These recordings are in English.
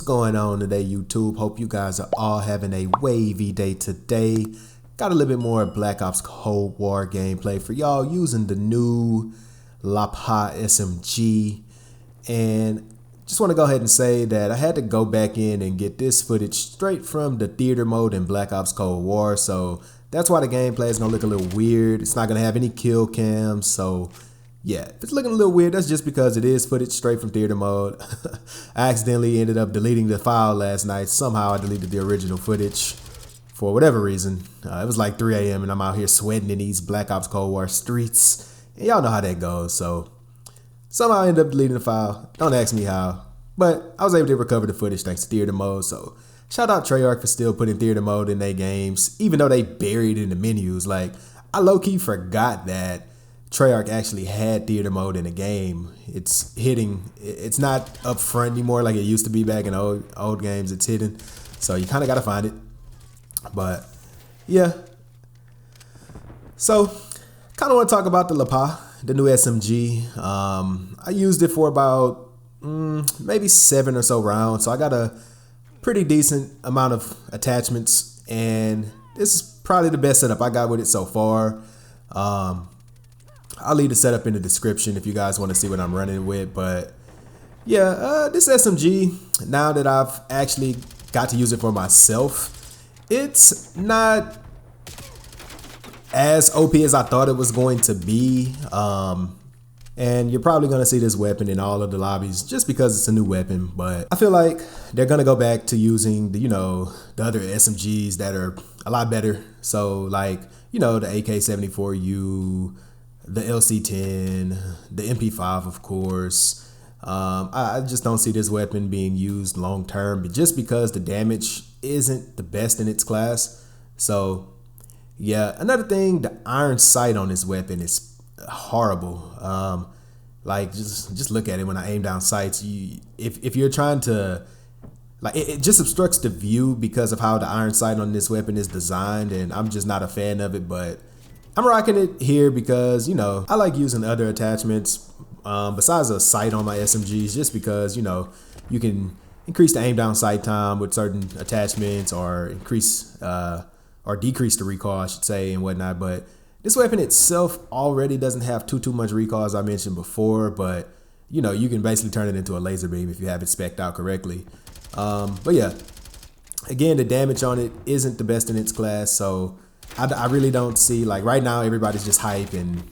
What's going on today, YouTube? Hope you guys are all having a wavy day today. Got a little bit more Black Ops Cold War gameplay for y'all using the new LAPA SMG. And just want to go ahead and say that I had to go back in and get this footage straight from the theater mode in Black Ops Cold War. So that's why the gameplay is going to look a little weird. It's not going to have any kill cams. So yeah, if it's looking a little weird, that's just because it is footage straight from theater mode. I accidentally ended up deleting the file last night. Somehow I deleted the original footage for whatever reason. It was like 3 a.m. and I'm out here sweating in these Black Ops Cold War streets. And y'all know how that goes. So somehow I ended up deleting the file. Don't ask me how. But I was able to recover the footage thanks to theater mode. So shout out Treyarch for still putting theater mode in their games, even though they buried it in the menus. Like, I low-key forgot that Treyarch actually had theater mode in the game. It's not up front anymore like it used to be back in old games. It's hidden. So you kind of got to find it. But yeah. So kind of want to talk about the LAPA, the new SMG. I used it for about maybe 7 or so rounds. So I got a pretty decent amount of attachments. And this is probably the best setup I got with it so far. I'll leave the setup in the description if you guys want to see what I'm running with. But yeah, this SMG, now that I've actually got to use it for myself, it's not as OP as I thought it was going to be. And you're probably going to see this weapon in all of the lobbies just because it's a new weapon. But I feel like they're going to go back to using the other SMGs that are a lot better. So like, the AK-74U, the LC-10, the MP5, of course. I just don't see this weapon being used long term, but just because the damage isn't the best in its class. So yeah, another thing, the iron sight on this weapon is horrible. Like just look at it when I aim down sights. If you're trying to, like, it just obstructs the view because of how the iron sight on this weapon is designed, and I'm just not a fan of it. But I'm rocking it here because, I like using other attachments besides a sight on my SMGs, just because, you can increase the aim down sight time with certain attachments, or decrease the recoil, I should say, and whatnot. But this weapon itself already doesn't have too much recoil, as I mentioned before, but you can basically turn it into a laser beam if you have it spec'd out correctly. But yeah, again, the damage on it isn't the best in its class, so I really don't see, like, right now everybody's just hype and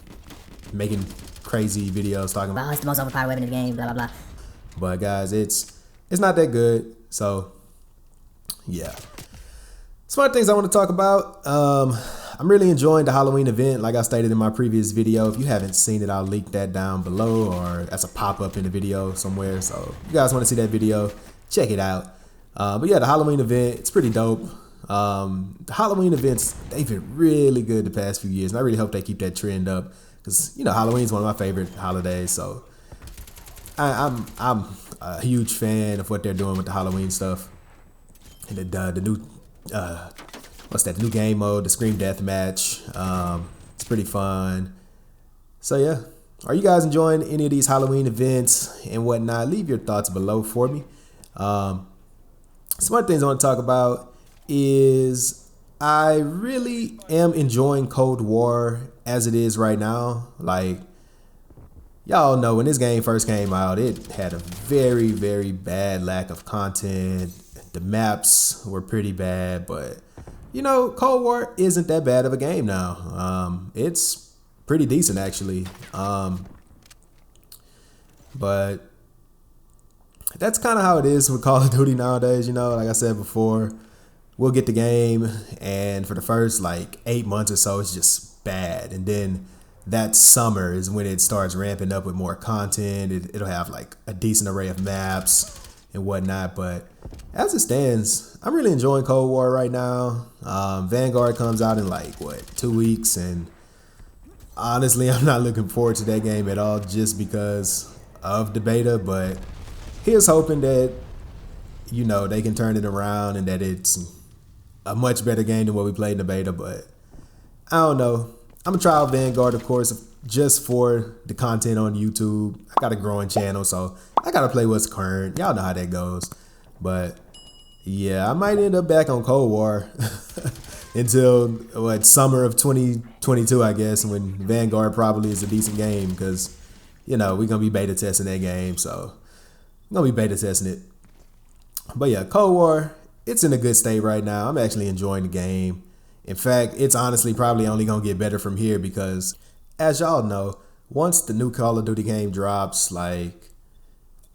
making crazy videos talking about, it's the most overpowered weapon in the game, blah blah blah. But guys, it's not that good. So yeah, some other things I want to talk about. I'm really enjoying the Halloween event, like I stated in my previous video. If you haven't seen it, I'll link that down below, or that's a pop-up in the video somewhere. So if you guys want to see that video, check it out. But yeah, the Halloween event, it's pretty dope. The Halloween events, they've been really good the past few years, and I really hope they keep that trend up, because Halloween is one of my favorite holidays. So I'm a huge fan of what they're doing with the Halloween stuff. And the new the new game mode, the Scream Deathmatch. It's pretty fun. So yeah, are you guys enjoying any of these Halloween events and whatnot? Leave your thoughts below for me. Some other things I want to talk about is I really am enjoying Cold War as it is right now. Like, y'all know when this game first came out, it had a very, very bad lack of content. The maps were pretty bad, but Cold War isn't that bad of a game now. It's pretty decent, actually. But that's kind of how it is with Call of Duty nowadays. Like I said before, we'll get the game, and for the first like 8 months or so, it's just bad. And then that summer is when it starts ramping up with more content. It'll have like a decent array of maps and whatnot. But as it stands, I'm really enjoying Cold War right now. Vanguard comes out in like 2 weeks, and honestly, I'm not looking forward to that game at all, just because of the beta. But here's hoping that they can turn it around and that it's a much better game than what we played in the beta. But I don't know. I'm gonna try out Vanguard, of course, just for the content on YouTube. I got a growing channel, so I gotta play what's current. Y'all know how that goes. But yeah, I might end up back on Cold War until what, summer of 2022, I guess, when Vanguard probably is a decent game, because you know we're gonna be beta testing that game, so I'm gonna be beta testing it. But yeah, Cold War, it's in a good state right now. I'm actually enjoying the game. In fact, it's honestly probably only gonna get better from here, because as y'all know, once the new Call of Duty game drops, like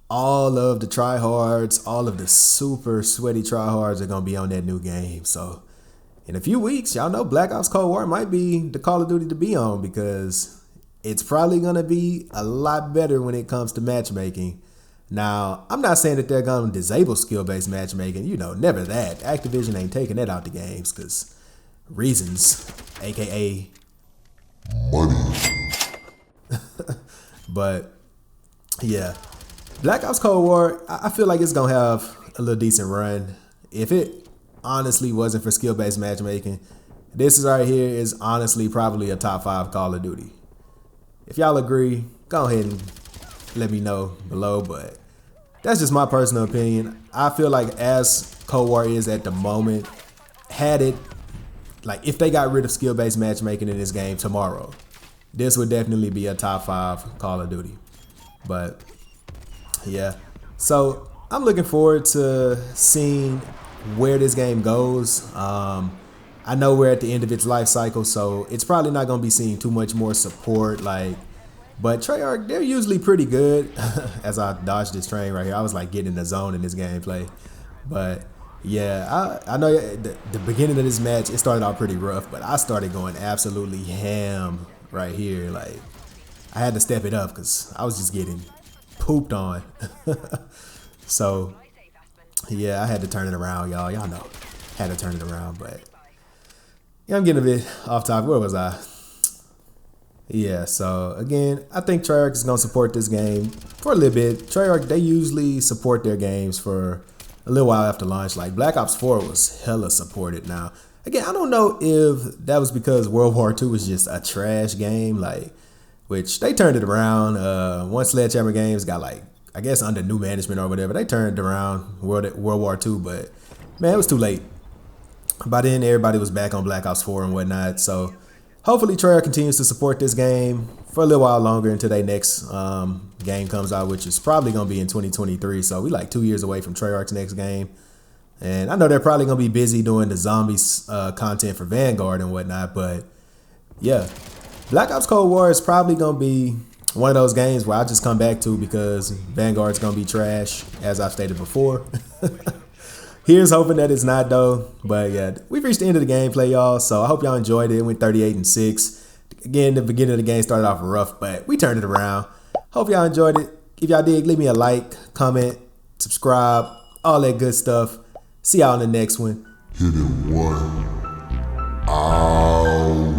all of the tryhards, all of the super sweaty tryhards are gonna be on that new game. So in a few weeks, y'all know Black Ops Cold War might be the Call of Duty to be on, because it's probably gonna be a lot better when it comes to matchmaking. Now, I'm not saying that they're gonna disable skill-based matchmaking, you know, never that. Activision ain't taking that out the games, because reasons, aka money. But yeah, Black Ops Cold War, I feel like it's gonna have a little decent run. If it honestly wasn't for skill-based matchmaking, this is right here is honestly probably a top 5 Call of Duty. If y'all agree, go ahead and let me know below, but that's just my personal opinion. I feel like as Cold War is at the moment, had it, like if they got rid of skill-based matchmaking in this game tomorrow, this would definitely be a top 5 Call of Duty. But yeah, so I'm looking forward to seeing where this game goes. I know we're at the end of its life cycle, so it's probably not going to be seeing too much more support. But Treyarch, they're usually pretty good. As I dodged this train right here, I was like getting in the zone in this gameplay. But yeah, I know the beginning of this match, it started out pretty rough, but I started going absolutely ham right here. Like I had to step it up because I was just getting pooped on. So yeah, I had to turn it around, y'all. Y'all know, had to turn it around. But yeah, I'm getting a bit off topic. Where was I? Yeah, so again, I think Treyarch is going to support this game for a little bit. Treyarch, they usually support their games for a little while after launch. Like Black Ops 4 was hella supported. Now, again, I don't know if that was because World War II was just a trash game, like, which they turned it around. Once Sledgehammer Games got, like, I guess under new management or whatever, they turned around World War II, but man, it was too late. By then, everybody was back on Black Ops 4 and whatnot, so hopefully Treyarch continues to support this game for a little while longer until their next game comes out, which is probably going to be in 2023. So we like 2 years away from Treyarch's next game. And I know they're probably going to be busy doing the zombies content for Vanguard and whatnot. But yeah, Black Ops Cold War is probably going to be one of those games where I just come back to because Vanguard's going to be trash, as I've stated before. Here's hoping that it's not though. But yeah, we've reached the end of the gameplay, y'all. So I hope y'all enjoyed it. It went 38-6. Again, the beginning of the game started off rough, but we turned it around. Hope y'all enjoyed it. If y'all did, leave me a like, comment, subscribe, all that good stuff. See y'all in the next one. Hit it one. Ow.